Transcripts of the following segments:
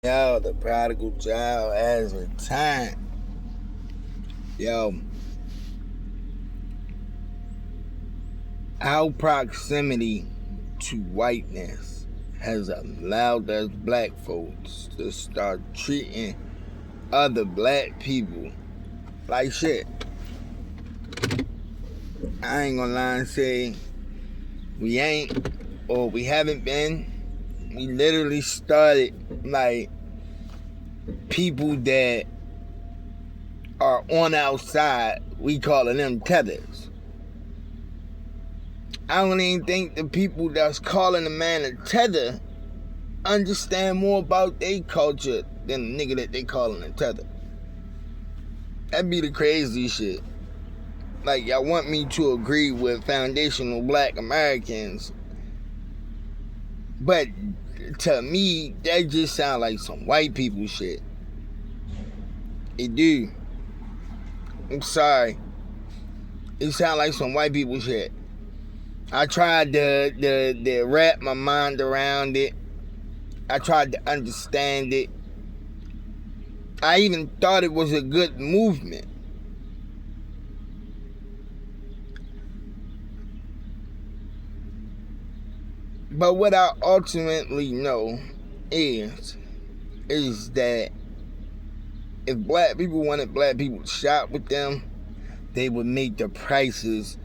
Yo, the prodigal child has returned. Yo, our proximity to whiteness has allowed us black folks to start treating other black people like shit. I ain't gonna lie and say we ain't or we haven't been. We literally started like people that are on our side, we calling them tethers. I don't even think the people that's calling a man a tether understand more about their culture than the nigga that they calling a tether. That'd be the crazy shit. Like, y'all want me to agree with foundational black Americans, but to me, that just sound like some white people shit. It do. I'm sorry. It sound like some white people shit. I tried to wrap my mind around it. I tried to understand it. I even thought it was a good movement. But what I ultimately know is that if black people wanted black people to shop with them, they would make the prices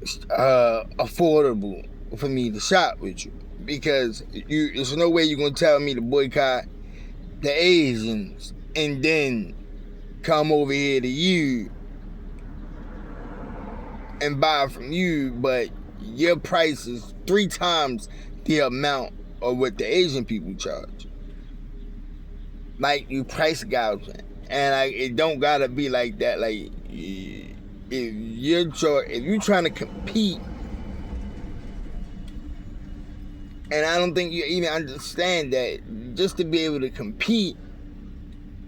affordable for me to shop with you. Because there's no way you're going to tell me to boycott the Asians and then come over here to you and buy from you, but your price is 3 times the amount of what the Asian people charge. Like, you price gouging. And it don't gotta be like that. Like, if you're trying to compete, and I don't think you even understand that, just to be able to compete,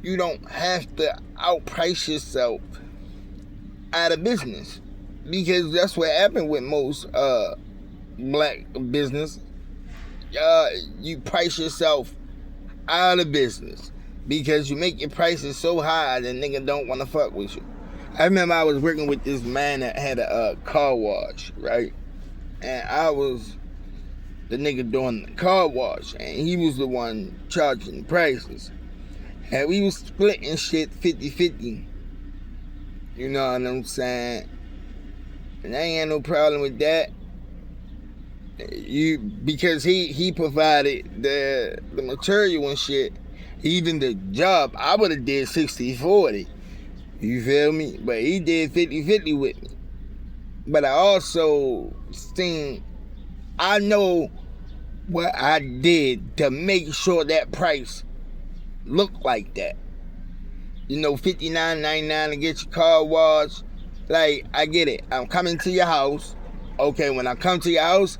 you don't have to outprice yourself out of business. Because that's what happened with most black business. You price yourself out of business because you make your prices so high that nigga don't want to fuck with you. I remember I was working with this man that had a car wash, right? And I was the nigga doing the car wash, and he was the one charging the prices. And we was splitting shit 50-50. You know what I'm saying? And I ain't had no problem with that. Because he provided the material and shit. Even the job, I would have did 60-40. You feel me? But he did 50-50 with me. But I also seen, I know what I did to make sure that price looked like that. You know, $59.99 to get your car washed. Like, I get it. I'm coming to your house. Okay, when I come to your house,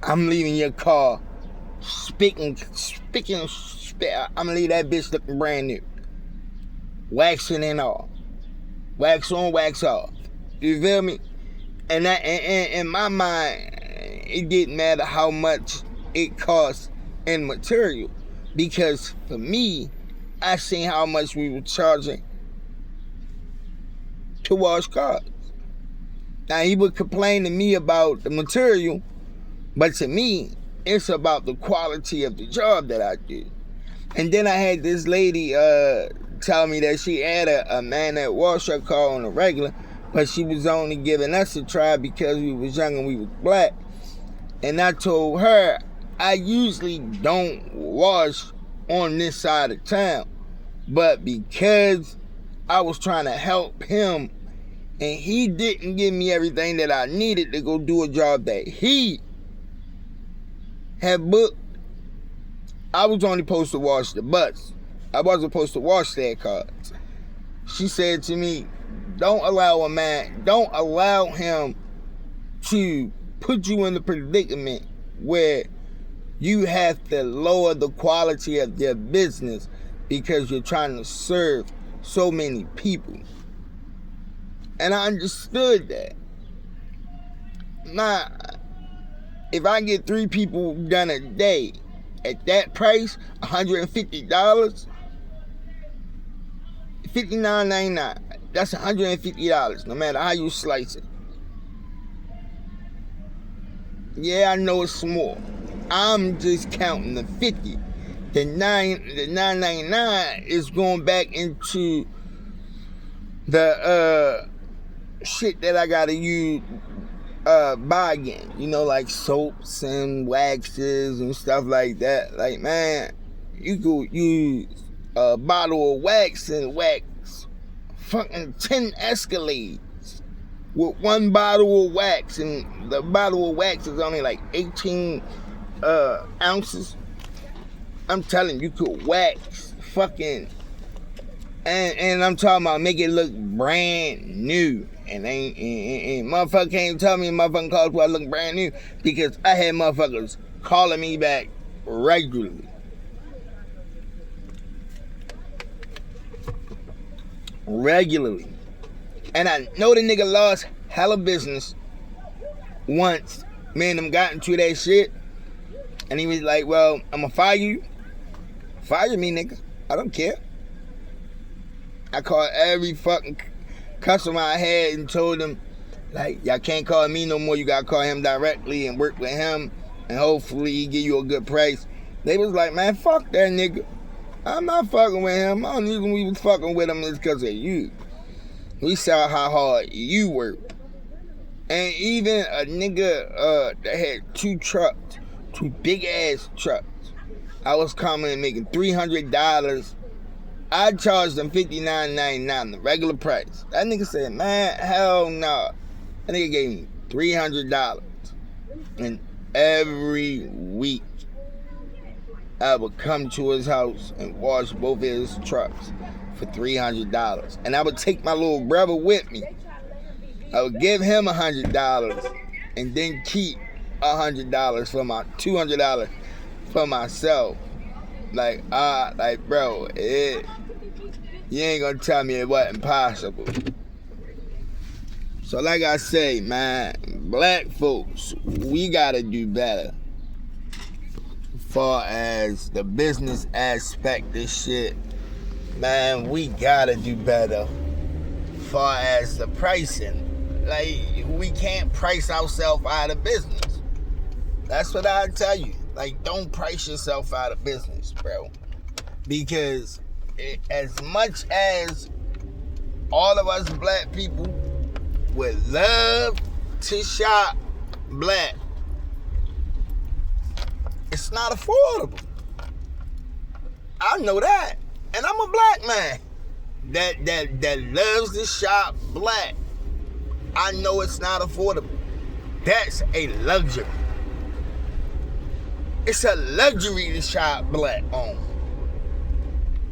I'm leaving your car I'm gonna leave that bitch looking brand new. Waxing and all. Wax on, wax off. You feel me? And that, and in my mind, it didn't matter how much it cost in material. Because for me, I seen how much we were charging to wash cars. Now, he would complain to me about the material, but to me, it's about the quality of the job that I do. And then I had this lady tell me that she had a man that washed her car on a regular, but she was only giving us a try because we was young and we was black. And I told her, I usually don't wash on this side of town, but because I was trying to help him and he didn't give me everything that I needed to go do a job that he had booked, I was only supposed to wash the butts. I wasn't supposed to wash their cars. She said to me, don't allow him to put you in the predicament where you have to lower the quality of their business because you're trying to serve so many people. And I understood that. Now, if I get 3 people done a day, at that price, $150, $59.99. That's $150, no matter how you slice it. Yeah, I know it's small. I'm just counting the 50. The $9.99 is going back into the shit that I gotta use, buy again. You know, like soaps and waxes and stuff like that. Like, man, you could use a bottle of wax and wax fucking 10 Escalades with one bottle of wax, and the bottle of wax is only like 18 ounces. I'm telling you, you could wax fucking, and I'm talking about make it look brand new. And motherfucker can't tell me motherfucking cars why I look brand new, because I had motherfuckers calling me back regularly. And I know the nigga lost hella business once. Me and him got into that shit. And he was like, well, I'm gonna fire you. Fire me, nigga. I don't care. I called every fucking customer I had and told them, like, y'all can't call me no more. You gotta call him directly and work with him, and hopefully he give you a good price. They was like, man, fuck that nigga. I'm not fucking with him. The only reason we was fucking with him is because of you. We saw how hard you work. And even a nigga that had two big ass trucks, I was coming and making $300. I charged them $59.99, the regular price. That nigga said, man, hell no. That nigga gave me $300. And every week, I would come to his house and wash both of his trucks for $300. And I would take my little brother with me. I would give him $100 and then keep $100 for my $200 for myself. Like bro, you ain't gonna tell me it wasn't possible. So like I say, man, black folks, we gotta do better. As far as the business aspect of shit, man, we gotta do better. As far as the pricing, like, we can't price ourselves out of business. That's what I tell you. Like, don't price yourself out of business, bro. Because as much as all of us black people would love to shop black, it's not affordable. I know that. And I'm a black man that loves to shop black. I know it's not affordable. That's a luxury. It's a luxury to shop black owned.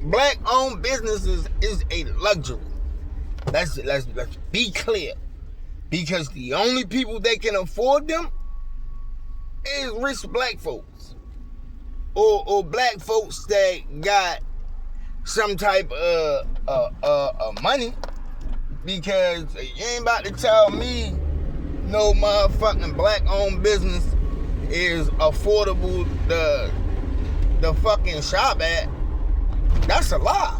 Black owned businesses is a luxury. Let's be clear. Because the only people that can afford them is rich black folks. Or black folks that got some type of money. Because you ain't about to tell me no motherfucking black owned business is affordable the fucking shop at. That's a lie.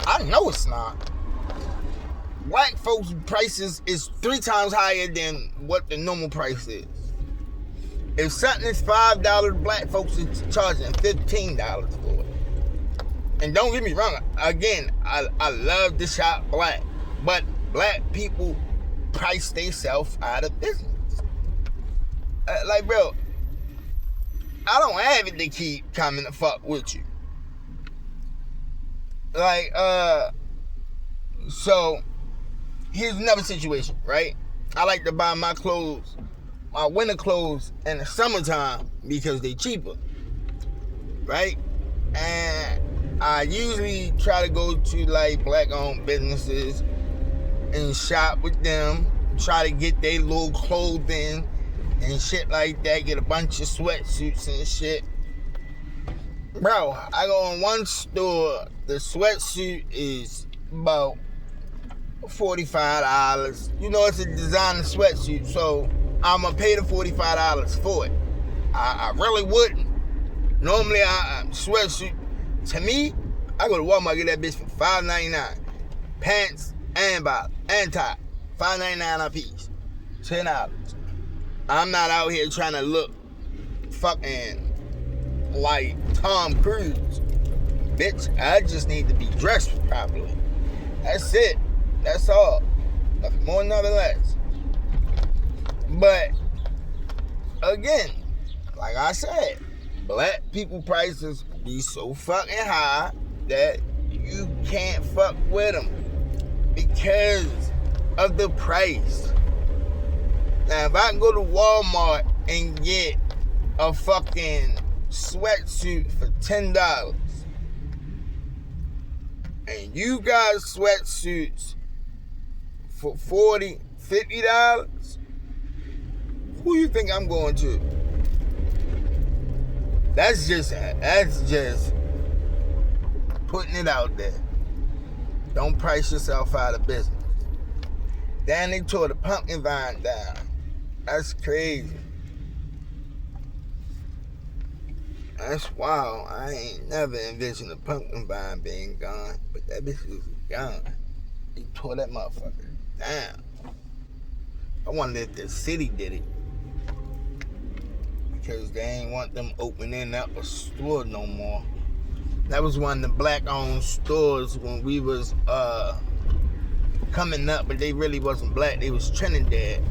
I know it's not. Black folks' prices is 3 times higher than what the normal price is. If something is $5, black folks is charging $15 for it. And don't get me wrong, again, I love to shop black, but black people price themselves out of business. Like, bro, I don't have it to keep coming to fuck with you. Like, so here's another situation, right? I like to buy my clothes, my winter clothes, in the summertime because they cheaper, right? And I usually try to go to like black-owned businesses and shop with them, try to get their little clothing and shit like that, get a bunch of sweatsuits and shit. Bro, I go in one store, the sweatsuit is about $45. You know, it's a designer sweatsuit, so I'm gonna pay the $45 for it. I really wouldn't. Normally, I sweatsuit. To me, I go to Walmart, get that bitch for $5.99. Pants and bottom and top, $5.99 a piece. $10. I'm not out here trying to look fucking like Tom Cruise. Bitch, I just need to be dressed properly. That's it. That's all. Nothing more, nothing less. But, again, like I said, black people prices be so fucking high that you can't fuck with them because of the price. Now, if I can go to Walmart and get a fucking sweatsuit for $10 and you got sweatsuits for $40, $50, who you think I'm going to? That's just putting it out there. Don't price yourself out of business. Then they tore the pumpkin vine down. That's crazy. That's wild. I ain't never envisioned the pumpkin vine being gone, but that bitch was gone. They tore that motherfucker down. I wonder if the city did it. Because they ain't want them opening up a store no more. That was one of the black-owned stores when we was coming up, but they really wasn't black. They was Trinidad.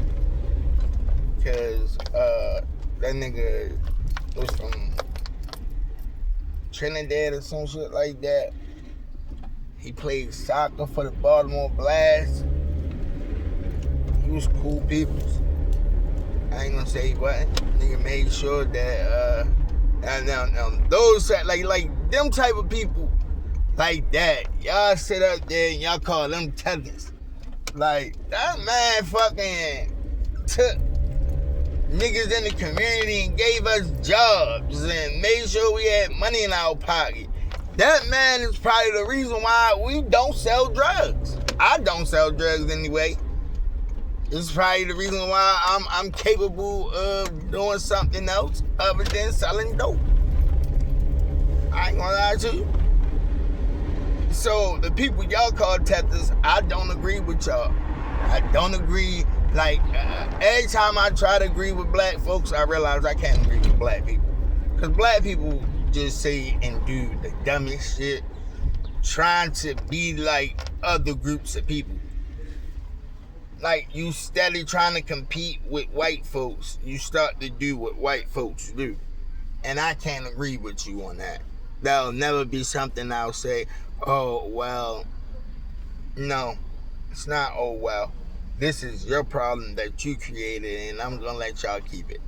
Because that nigga was from Trinidad or some shit like that. He played soccer for the Baltimore Blast. He was cool people. I ain't gonna say he wasn't. Nigga made sure that now those like them type of people like that, y'all sit up there and y'all call them tethers. Like that man fucking took niggas in the community and gave us jobs and made sure we had money in our pocket. That man is probably the reason why we don't sell drugs. I don't sell drugs anyway. It's probably the reason why I'm capable of doing something else other than selling dope. I ain't gonna lie to you. So the people y'all call tethers, I don't agree with y'all. I don't agree. Like every time I try to agree with black folks, I realize I can't agree with black people. Cause black people just say and do the dumbest shit, trying to be like other groups of people. Like, you steady trying to compete with white folks, you start to do what white folks do. And I can't agree with you on that. That'll never be something I'll say, oh, well, no, it's not, oh, well. This is your problem that you created, and I'm going to let y'all keep it.